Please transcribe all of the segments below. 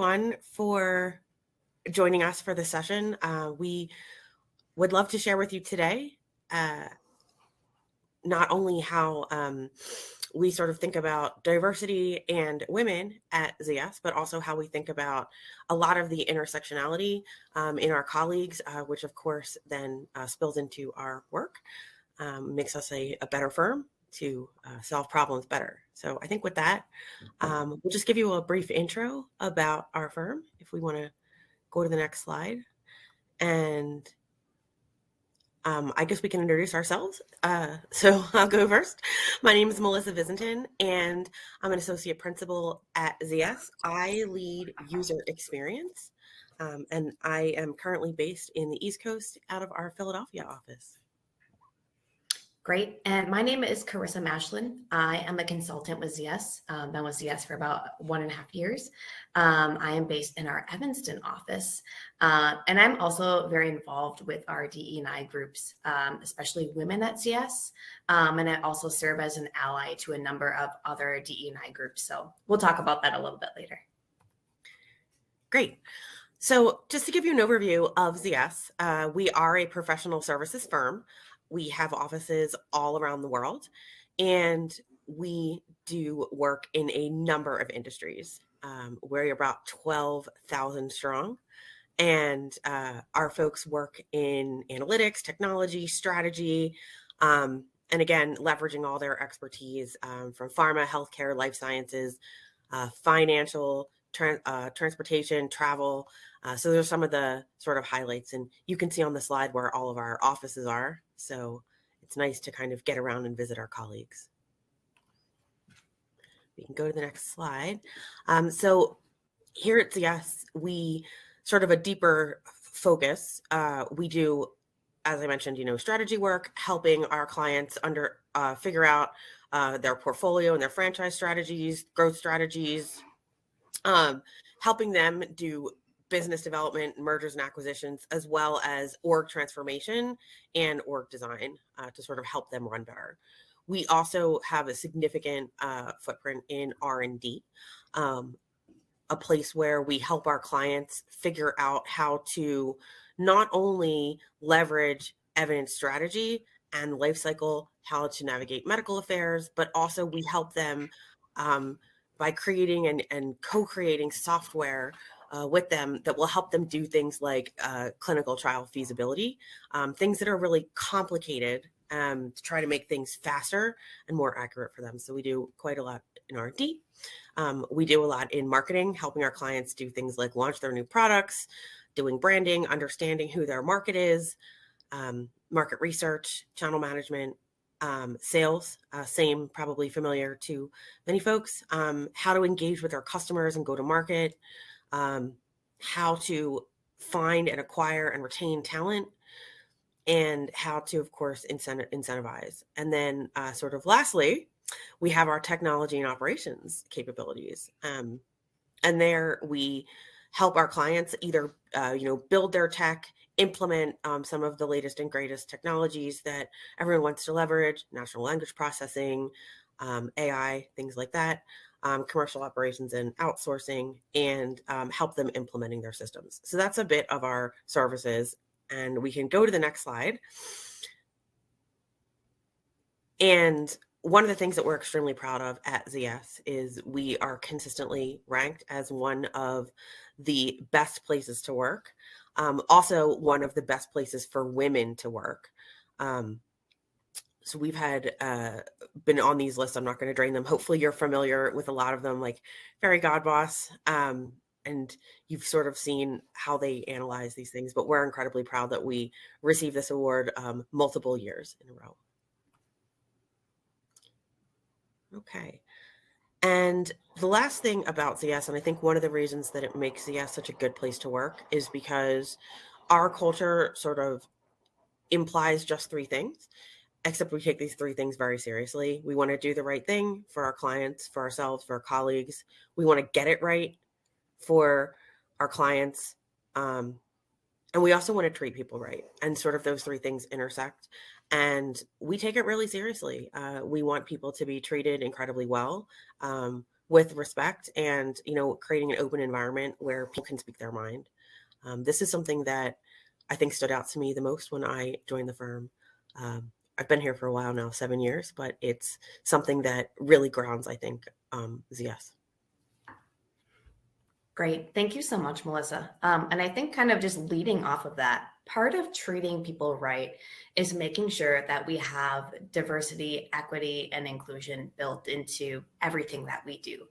everyone for joining us for this session. We would love to share with you today not only how we sort of think about diversity and women at ZS, but also how we think about a lot of the intersectionality in our colleagues, which of course then spills into our work, makes us a better firm to solve problems better. So I think with that, we'll just give you a brief intro about our firm if we want to go to the next slide. And I guess we can introduce ourselves. So I'll go first. My name is Melissa Visintin, and I'm an associate principal at ZS. I lead user experience, and I am currently based in the East Coast out of our Philadelphia office. Great. And my name is Karisa Mashlan. I am a consultant with ZS. Been with ZS for about 1.5 years. I am based in our Evanston office. And I'm also very involved with our DE&I groups, especially women at ZS. And I also serve as an ally to a number of other DE&I groups. So we'll talk about that a little bit later. Great. So just to give you an overview of ZS, we are a professional services firm. We have offices all around the world, and we do work in a number of industries. We're about 12,000 strong, and our folks work in analytics, technology, strategy, and again, leveraging all their expertise from pharma, healthcare, life sciences, financial, transportation, travel. So there's some of the sort of highlights, and you can see on the slide where all of our offices are. So it's nice to kind of get around and visit our colleagues. We can go to the next slide. So here at ZS, we sort of a deeper focus. We do, as I mentioned, strategy work, helping our clients figure out their portfolio and their franchise strategies, growth strategies, helping them do business development, mergers and acquisitions, as well as org transformation and org design to sort of help them run better. We also have a significant footprint in R&D, a place where we help our clients figure out how to not only leverage evidence strategy and life cycle, how to navigate medical affairs, but also we help them by creating and co-creating software with them that will help them do things like clinical trial feasibility, things that are really complicated to try to make things faster and more accurate for them. So we do quite a lot in R&D. We do a lot in marketing, helping our clients do things like launch their new products, doing branding, understanding who their market is, market research, channel management, sales, same, probably familiar to many folks, how to engage with our customers and go to market, how to find and acquire and retain talent, and how to, of course, incentivize. And then sort of lastly, we have our technology and operations capabilities. And there we help our clients either, build their tech, implement some of the latest and greatest technologies that everyone wants to leverage, natural language processing, AI, things like that, commercial operations and outsourcing, and help them implementing their systems. So that's a bit of our services. And we can go to the next slide. And one of the things that we're extremely proud of at ZS is we are consistently ranked as one of the best places to work. Also one of the best places for women to work. So we've had been on these lists. I'm not going to drain them. Hopefully you're familiar with a lot of them, like Fairy Godboss, and you've sort of seen how they analyze these things, but we're incredibly proud that we received this award multiple years in a row. Okay. And the last thing about ZS, and I think one of the reasons that it makes ZS such a good place to work is because our culture sort of implies just 3 things, except we take these 3 things very seriously. We want to do the right thing for our clients, for ourselves, for our colleagues. We want to get it right for our clients. And we also want to treat people right. And sort of those 3 things intersect. And we take it really seriously. We want people to be treated incredibly well. with respect and, creating an open environment where people can speak their mind. This is something that I think stood out to me the most when I joined the firm. I've been here for a while now, 7 years, but it's something that really grounds, I think, ZS. Great. Thank you so much, Melissa. And I think kind of just leading off of that, part of treating people right is making sure that we have diversity, equity, and inclusion built into everything that we do.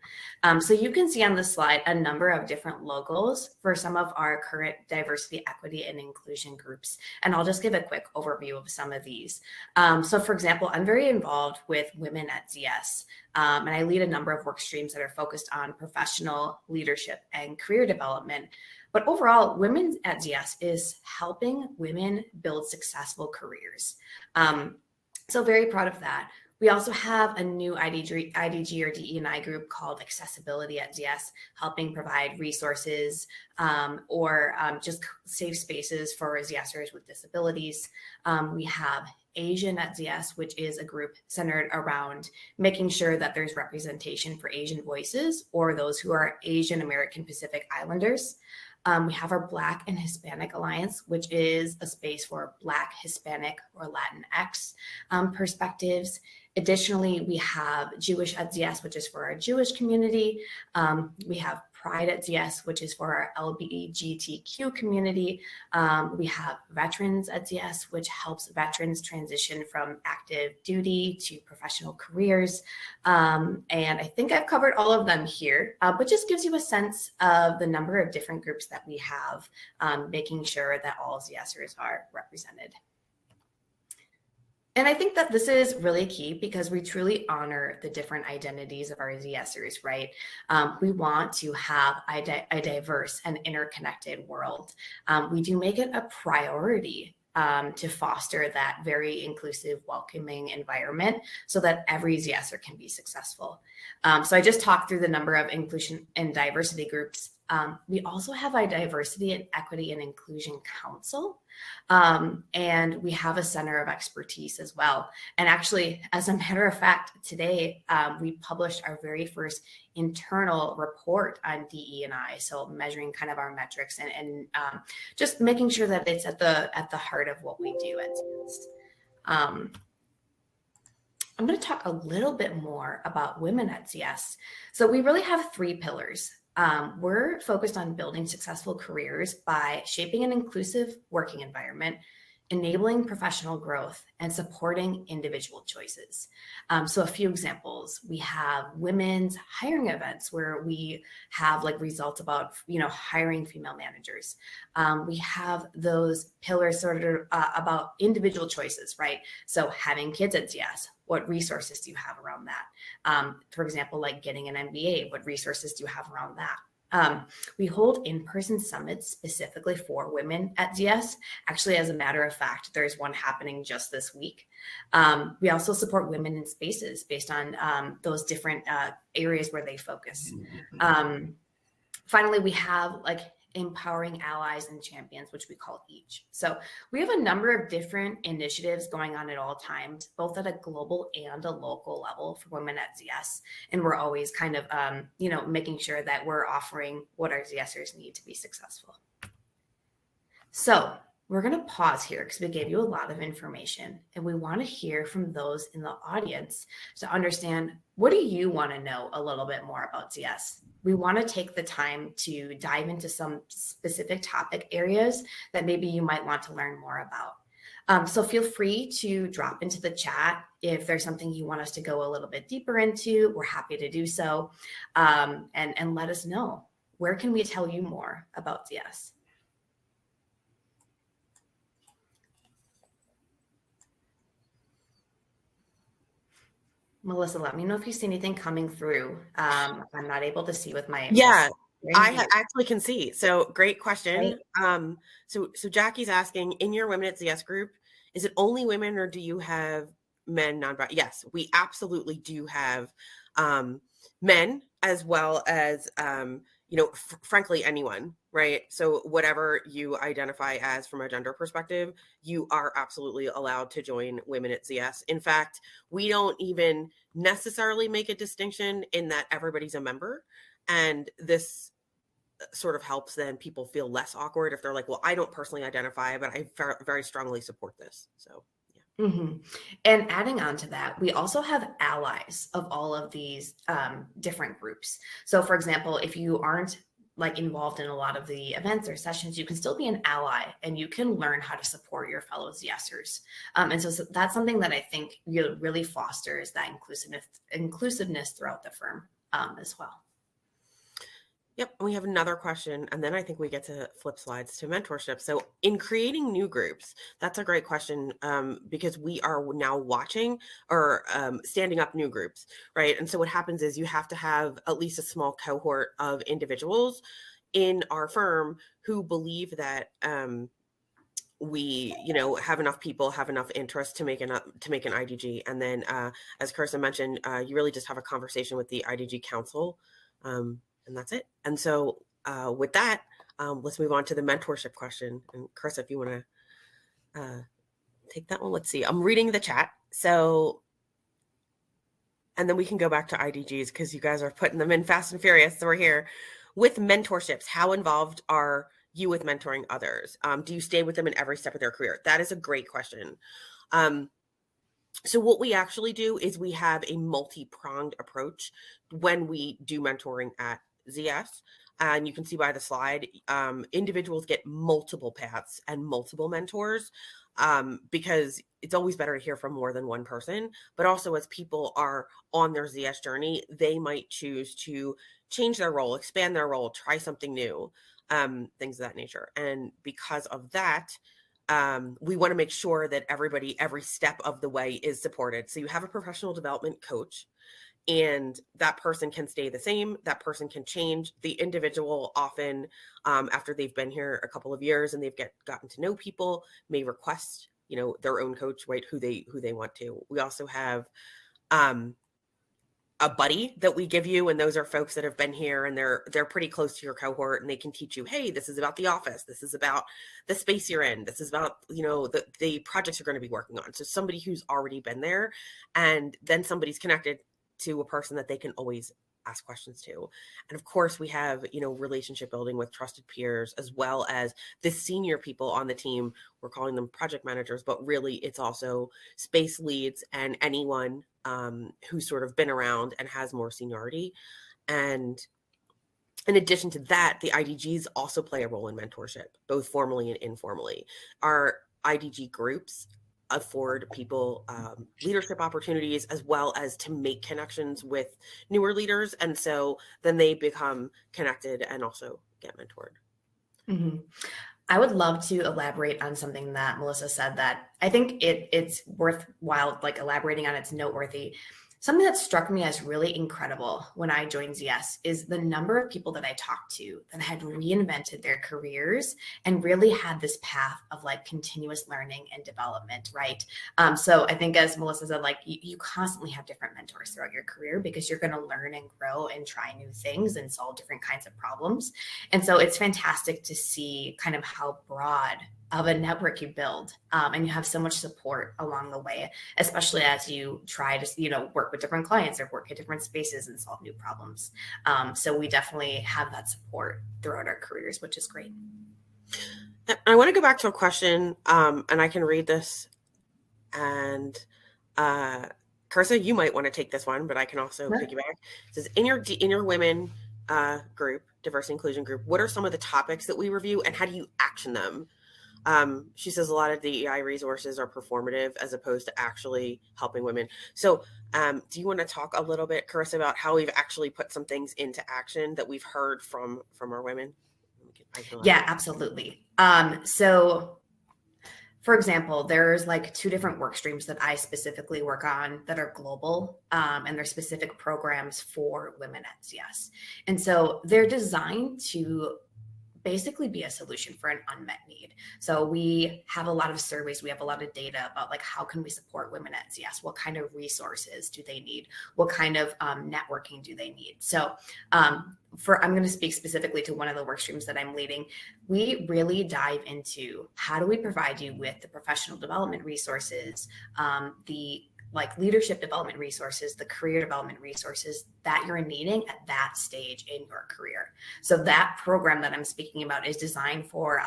So you can see on the slide a number of different logos for some of our current diversity, equity, and inclusion groups. And I'll just give a quick overview of some of these. So for example, I'm very involved with Women at ZS. And I lead a number of work streams that are focused on professional leadership and career development. But overall, Women at ZS is helping women build successful careers. So very proud of that. We also have a new IDG or DE&I group called Accessibility at ZS, helping provide resources or just safe spaces for ZSers with disabilities. We have Asian at ZS, which is a group centered around making sure that there's representation for Asian voices or those who are Asian American Pacific Islanders. We have our Black and Hispanic Alliance, which is a space for Black, Hispanic, or Latinx perspectives. Additionally, we have Jewish at ZS, which is for our Jewish community. We have Pride at ZS, which is for our LGBTQ community. We have Veterans at ZS, which helps veterans transition from active duty to professional careers. And I think I've covered all of them here, but just gives you a sense of the number of different groups that we have, making sure that all ZSers are represented. And I think that this is really key because we truly honor the different identities of our ZSers, right? We want to have a diverse and interconnected world. We do make it a priority to foster that very inclusive, welcoming environment so that every ZSer can be successful. So I just talked through the number of inclusion and diversity groups. We also have a Diversity and Equity and Inclusion Council, and we have a center of expertise as well. And actually, as a matter of fact, today we published our very first internal report on DE&I, so measuring kind of our metrics and just making sure that it's at the heart of what we do at ZS. I'm going to talk a little bit more about Women at ZS. So we really have 3 pillars. We're focused on building successful careers by shaping an inclusive working environment, enabling professional growth, and supporting individual choices. So a few examples, we have women's hiring events where we have like results about, hiring female managers. We have those pillars sort of about individual choices, right? So having kids at ZS, what resources do you have around that? For example, like getting an MBA, what resources do you have around that? We hold in-person summits specifically for women at ZS. Actually, as a matter of fact, there's one happening just this week. We also support women in spaces based on those different areas where they focus. Finally, we have like empowering allies and champions, which we call EACH. So we have a number of different initiatives going on at all times, both at a global and a local level for Women at ZS. And we're always kind of, making sure that we're offering what our ZSers need to be successful. So we're going to pause here because we gave you a lot of information and we want to hear from those in the audience to understand, what do you want to know a little bit more about ZS? We want to take the time to dive into some specific topic areas that maybe you might want to learn more about. So feel free to drop into the chat if there's something you want us to go a little bit deeper into. We're happy to do so, and let us know. Where can we tell you more about ZS? Melissa, let me know if you see anything coming through. I'm not able to see with my. Yeah, I actually can see. So great question. Right. So Jackie's asking, in your Women at ZS group, is it only women or do you have men, non-binary? Yes, we absolutely do have men as well as, frankly, anyone. right? So whatever you identify as from a gender perspective, you are absolutely allowed to join Women at ZS. In fact, we don't even necessarily make a distinction in that everybody's a member. And this sort of helps then people feel less awkward if they're like, well, I don't personally identify, but I very strongly support this. So yeah. Mm-hmm. And adding on to that, we also have allies of all of these different groups. So for example, if you aren't like involved in a lot of the events or sessions, you can still be an ally and you can learn how to support your fellow ZSers. And so that's something that I think really fosters that inclusiveness throughout the firm as well. Yep. We have another question, and then I think we get to flip slides to mentorship. So in creating new groups, that's a great question, because we are now watching or standing up new groups, right? And so what happens is you have to have at least a small cohort of individuals in our firm who believe that we, have enough people, have enough interest to make an IDG. And then as Karisa mentioned, you really just have a conversation with the IDG council. And that's it. And so with that, let's move on to the mentorship question. And Karisa, if you want to take that one, let's see. I'm reading the chat. So, and then we can go back to IDGs because you guys are putting them in fast and furious. So we're here with mentorships. How involved are you with mentoring others? Do you stay with them in every step of their career? That is a great question. So what we actually do is we have a multi-pronged approach when we do mentoring at ZS. And you can see by the slide, individuals get multiple paths and multiple mentors, because it's always better to hear from more than one person. But also as people are on their ZS journey, they might choose to change their role, expand their role, try something new, things of that nature. And because of that, we want to make sure that everybody, every step of the way is supported. So you have a professional development coach, and that person can stay the same. That person can change. The individual often, after they've been here a couple of years and they've gotten to know people, may request, their own coach, right? Who they want to. We also have a buddy that we give you, and those are folks that have been here and they're pretty close to your cohort, and they can teach you, hey, this is about the office, this is about the space you're in, this is about the projects you're going to be working on. So somebody who's already been there, and then somebody's connected to a person that they can always ask questions to. And of course we have relationship building with trusted peers, as well as the senior people on the team. We're calling them project managers, but really it's also space leads and anyone who's sort of been around and has more seniority. And in addition to that, the IDGs also play a role in mentorship, both formally and informally. Our IDG groups afford people leadership opportunities, as well as to make connections with newer leaders. And so then they become connected and also get mentored. Mm-hmm. I would love to elaborate on something that Melissa said that I think it's worthwhile, like elaborating on. It's noteworthy. Something that struck me as really incredible when I joined ZS is the number of people that I talked to that had reinvented their careers and really had this path of like continuous learning and development, right? So I think, as Melissa said, like you constantly have different mentors throughout your career because you're going to learn and grow and try new things and solve different kinds of problems. And so it's fantastic to see kind of how broad of a network you build, and you have so much support along the way, especially as you try to, work with different clients or work at different spaces and solve new problems. So we definitely have that support throughout our careers, which is great. I want to go back to a question, and I can read this. And Karisa, you might want to take this one, but I can also piggyback. It says, in your women group, diversity inclusion group, what are some of the topics that we review, and how do you action them? She says a lot of DEI resources are performative as opposed to actually helping women. So do you want to talk a little bit, Karisa, about how we've actually put some things into action that we've heard from our women? Yeah, absolutely. So for example, there's like 2 different work streams that I specifically work on that are global, and they're specific programs for women at ZS. And so they're designed to basically be a solution for an unmet need. So we have a lot of surveys, we have a lot of data about like how can we support women at ZS? What kind of resources do they need? What kind of networking do they need? So I'm going to speak specifically to one of the work streams that I'm leading. We really dive into how do we provide you with the professional development resources, the like leadership development resources, the career development resources that you're needing at that stage in your career. So that program that I'm speaking about is designed for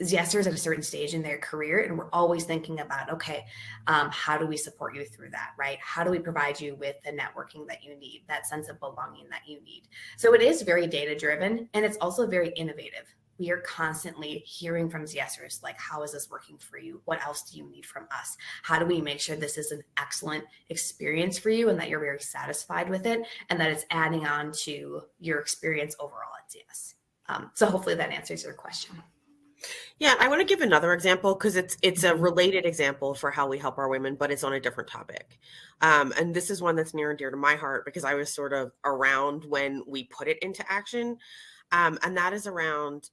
ZSers at a certain stage in their career. And we're always thinking about, okay, how do we support you through that, right? How do we provide you with the networking that you need, that sense of belonging that you need? So it is very data driven, and it's also very innovative. We are constantly hearing from ZSers, like, how is this working for you? What else do you need from us? How do we make sure this is an excellent experience for you and that you're very satisfied with it and that it's adding on to your experience overall at ZS? So hopefully that answers your question. Yeah, I want to give another example because it's a related example for how we help our women, but it's on a different topic. And this is one that's near and dear to my heart because I was sort of around when we put it into action. And that is around,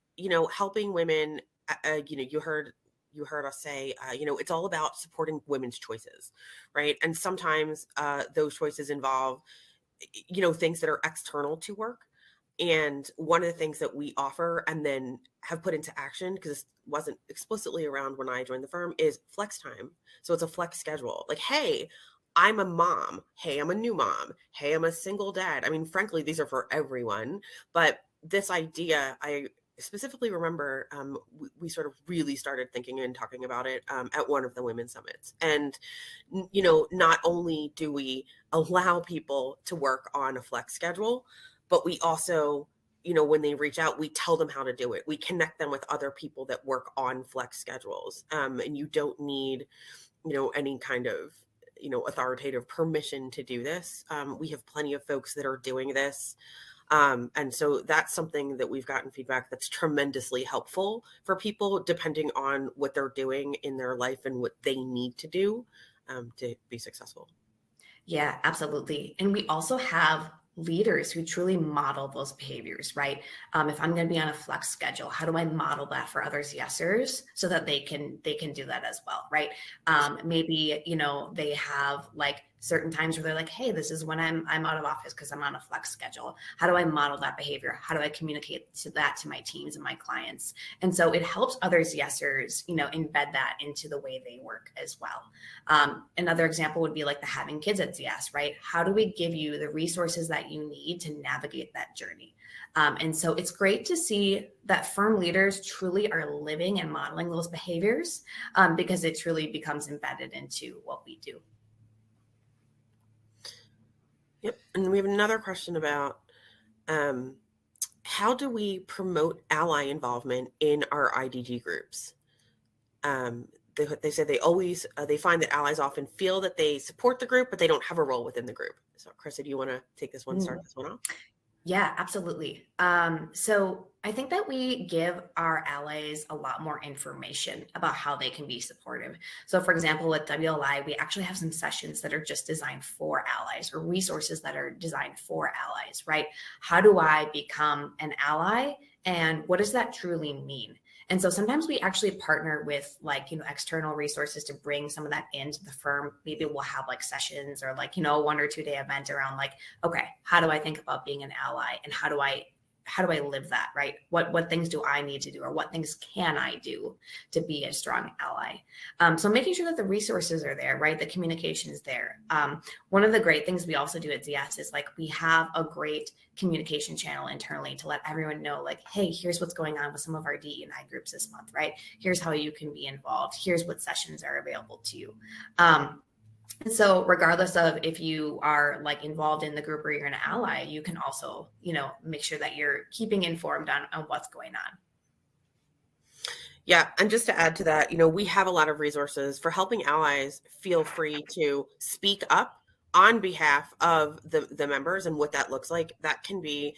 helping women. You heard us say, it's all about supporting women's choices, right? And sometimes those choices involve, things that are external to work. And one of the things that we offer and then have put into action, because this wasn't explicitly around when I joined the firm, is flex time. So it's a flex schedule. Like, hey, I'm a mom. Hey, I'm a new mom. Hey, I'm a single dad. I mean, frankly, these are for everyone. But this idea, I specifically remember we sort of really started thinking and talking about it at one of the women's summits. And, not only do we allow people to work on a flex schedule, but we also, when they reach out, we tell them how to do it. We connect them with other people that work on flex schedules. And you don't need, any kind of, authoritative permission to do this. We have plenty of folks that are doing this. And so that's something that we've gotten feedback that's tremendously helpful for people, depending on what they're doing in their life and what they need to do to be successful. Yeah, absolutely. And we also have leaders who truly model those behaviors, right? If I'm going to be on a flex schedule, how do I model that for other ZSers so that they can do that as well, right? Maybe they have like certain times where they're like, hey, this is when I'm out of office because I'm on a flex schedule. How do I model that behavior? How do I communicate that to my teams and my clients? And so it helps other ZSers, embed that into the way they work as well. Another example would be like the having kids at ZS, right? How do we give you the resources that you need to navigate that journey? And so it's great to see that firm leaders truly are living and modeling those behaviors because it truly becomes embedded into what we do. Yep. And we have another question about how do we promote ally involvement in our IDG groups? They say they find that allies often feel that they support the group, but they don't have a role within the group. So Karisa, do you want to take this one, start this one off? Yeah, absolutely. So I think that we give our allies a lot more information about how they can be supportive. So for example, at WLI, we actually have some sessions that are just designed for allies or resources that are designed for allies, right? How do I become an ally? And what does that truly mean? And so sometimes we actually partner with external resources to bring some of that into the firm. Maybe we'll have like sessions or a 1 or 2 day event around okay, how do I think about being an ally and how do I live that, right? What things do I need to do or what things can I do to be a strong ally? So making sure that the resources are there, right? The communication is there. One of the great things we also do at ZS is we have a great communication channel internally to let everyone know hey, here's what's going on with some of our DE&I groups this month, right? Here's how you can be involved. Here's what sessions are available to you. So regardless of if you are involved in the group or you're an ally, you can also, make sure that you're keeping informed on what's going on. Yeah. And just to add to that, we have a lot of resources for helping allies feel free to speak up on behalf of the members and what that looks like. That can be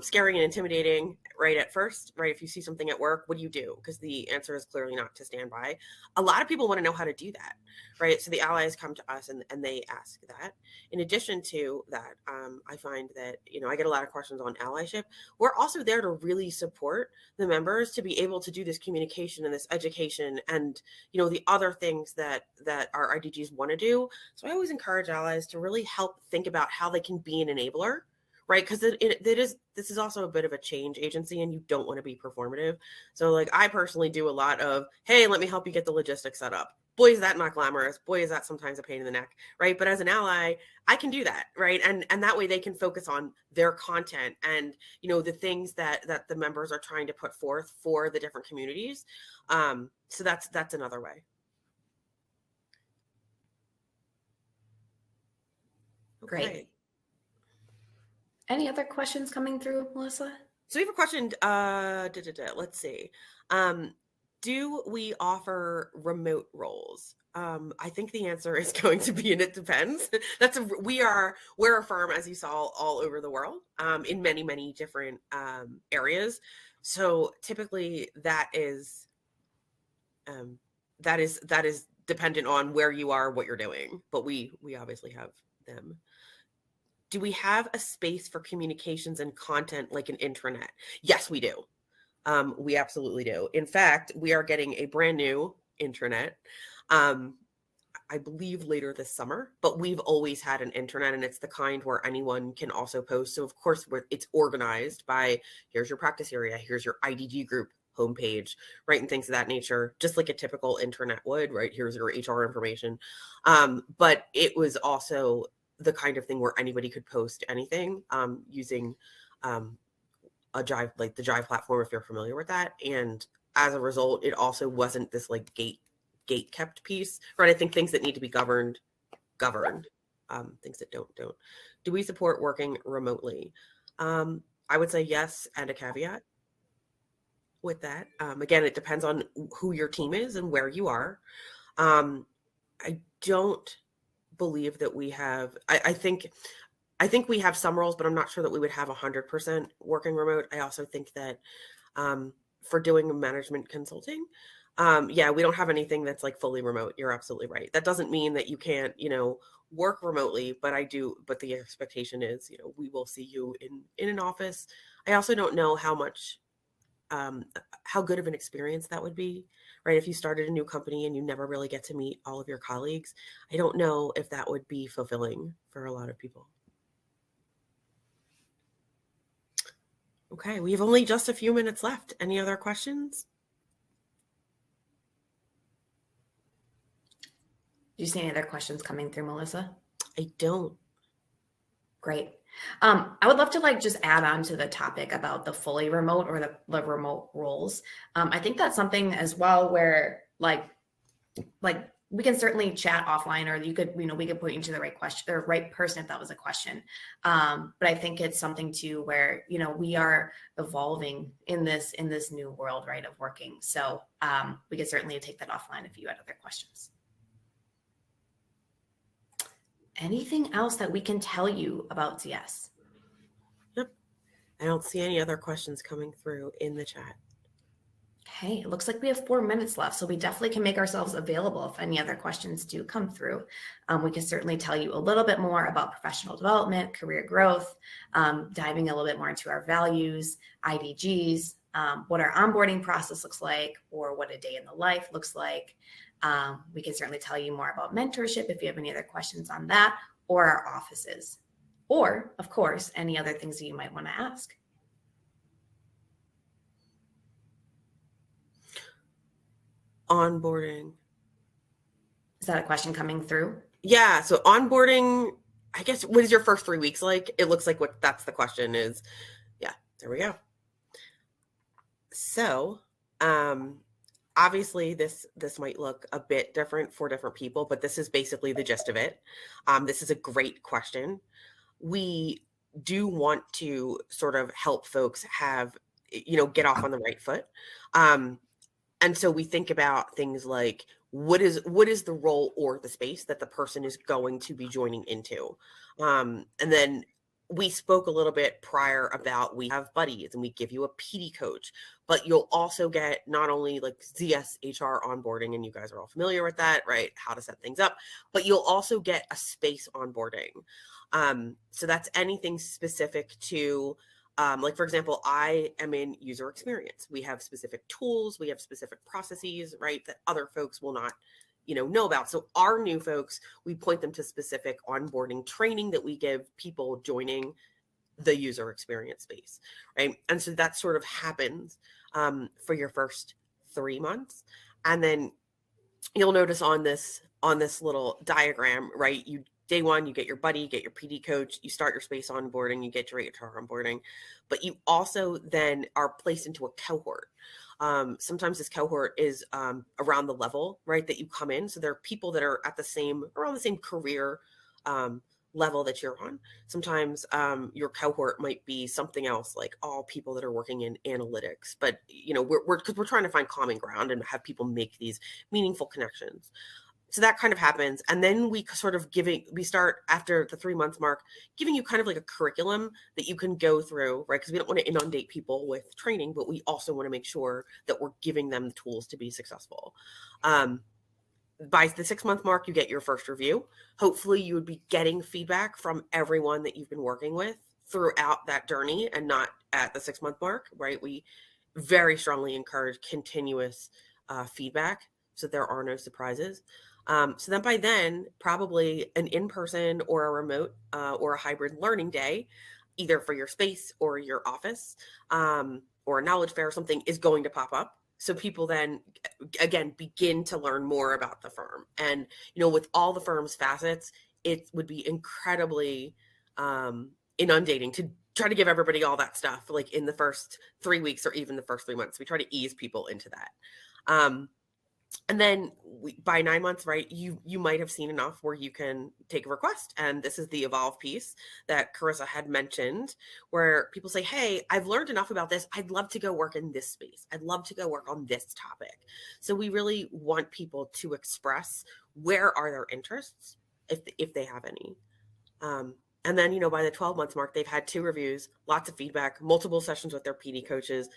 scary and intimidating right at first, right? If you see something at work, what do you do? Because the answer is clearly not to stand by. A lot of people want to know how to do that, right? So the allies come to us and they ask that. In addition to that, I find that, I get a lot of questions on allyship. We're also there to really support the members to be able to do this communication and this education and, the other things that our IDGs want to do. So I always encourage allies to really help think about how they can be an enabler, right? Because this is also a bit of a change agency and you don't want to be performative. So like I personally do a lot of, hey, let me help you get the logistics set up. Boy, is that not glamorous. Boy, is that sometimes a pain in the neck, right? But as an ally, I can do that, right? And that way they can focus on their content and, the things that the members are trying to put forth for the different communities. So that's another way. Great. Okay. Any other questions coming through, Melissa? So we have a question. Let's see. Do we offer remote roles? I think the answer is going to be, and it depends. We're a firm, as you saw, all over the world, in many, many different areas. So typically that is dependent on where you are, what you're doing. But we obviously have them. Do we have a space for communications and content like an intranet? Yes, we do. We absolutely do. In fact, we are getting a brand new intranet, I believe later this summer, but we've always had an intranet and it's the kind where anyone can also post. So of course it's organized by here's your practice area, here's your IDG group homepage, right? And things of that nature, just like a typical intranet would, right? Here's your HR information. But it was also the kind of thing where anybody could post anything using a Jive, like the Jive platform, if you're familiar with that. And as a result, it also wasn't this like gate kept piece, right? I think things that need to be governed. Things that don't. Do we support working remotely? I would say yes, and a caveat with that. Again, it depends on who your team is and where you are. I don't believe that we have, I think we have some roles, but I'm not sure that we would have 100% working remote. I also think that for doing management consulting, we don't have anything that's like fully remote. You're absolutely right. That doesn't mean that you can't, work remotely, but but the expectation is, we will see you in an office. I also don't know how much, how good of an experience that would be, right? If you started a new company and you never really get to meet all of your colleagues, I don't know if that would be fulfilling for a lot of people. Okay, we have only just a few minutes left. Any other questions? Do you see any other questions coming through, Melissa? I don't. Great. I would love to just add on to the topic about the fully remote or the remote roles. I think that's something as well where like we can certainly chat offline, or you could, we could point you to the right question or right person if that was a question. But I think it's something too where, we are evolving in this new world, right, of working. So we could certainly take that offline if you had other questions. Anything else that we can tell you about ZS? Yep. I don't see any other questions coming through in the chat. Okay, it looks like we have 4 minutes left, so we definitely can make ourselves available if any other questions do come through. We can certainly tell you a little bit more about professional development, career growth, diving a little bit more into our values, IDGs, what our onboarding process looks like, or what a day in the life looks like. We can certainly tell you more about mentorship if you have any other questions on that, or our offices, or of course, any other things that you might want to ask. Onboarding. Is that a question coming through? Yeah. So onboarding, I guess, what is your first 3 weeks like? It looks like that's the question is. Yeah, there we go. So, obviously this might look a bit different for different people, but this is basically the gist of it. This is a great question. We do want to sort of help folks have, get off on the right foot. And so we think about things like, what is the role or the space that the person is going to be joining into? And then we spoke a little bit prior about we have buddies and we give you a PD coach, but you'll also get not only like ZS HR onboarding, and you guys are all familiar with that, right? How to set things up, but you'll also get a space onboarding. So that's anything specific to, like, for example, I am in user experience. We have specific tools, we have specific processes, right, that other folks will not know about. So our new folks, we point them to specific onboarding training that we give people joining the user experience space, right? And so that sort of happens for your first 3 months. And then you'll notice on this little diagram, right? Day one, you get your buddy, get your PD coach, you start your space onboarding, you get your HR onboarding, but you also then are placed into a cohort. Sometimes this cohort is around the level, right, that you come in. So there are people that are at around the same career level that you're on. Sometimes your cohort might be something else, like all people that are working in analytics. But we're trying to find common ground and have people make these meaningful connections. So that kind of happens. And then we sort of we start after the 3 month mark, giving you kind of like a curriculum that you can go through, right? Because we don't want to inundate people with training, but we also want to make sure that we're giving them the tools to be successful. By the 6 month mark, you get your first review. Hopefully you would be getting feedback from everyone that you've been working with throughout that journey and not at the 6 month mark, right? We very strongly encourage continuous feedback so there are no surprises. So then by then, probably an in-person or a remote or a hybrid learning day, either for your space or your office or a knowledge fair or something, is going to pop up. So people then, again, begin to learn more about the firm. And, with all the firm's facets, it would be incredibly inundating to try to give everybody all that stuff, like in the first 3 weeks or even the first 3 months. We try to ease people into that. And then by 9 months, right, you might have seen enough where you can take a request. And this is the evolve piece that Karisa had mentioned, where people say, hey, I've learned enough about this. I'd love to go work in this space. I'd love to go work on this topic. So we really want people to express where are their interests, if they have any. And then, by the 12 month mark, they've had 2 reviews, lots of feedback, multiple sessions with their PD coaches,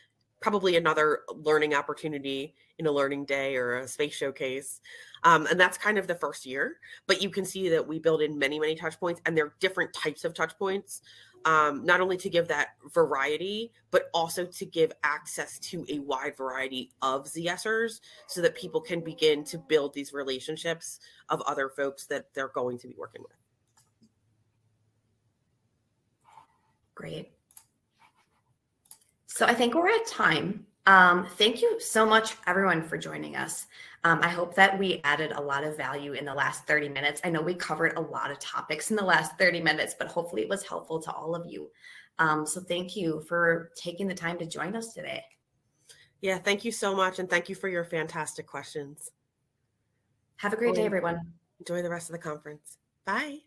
probably another learning opportunity in a learning day or a space showcase. And that's kind of the first year, but you can see that we build in many, many touch points, and there are different types of touch points, not only to give that variety, but also to give access to a wide variety of ZSers so that people can begin to build these relationships of other folks that they're going to be working with. Great. So I think we're at time. Thank you so much, everyone, for joining us. I hope that we added a lot of value in the last 30 minutes. I know we covered a lot of topics in the last 30 minutes, but hopefully it was helpful to all of you. So thank you for taking the time to join us today. Yeah, thank you so much. And thank you for your fantastic questions. Have a great day, everyone. Enjoy the rest of the conference. Bye.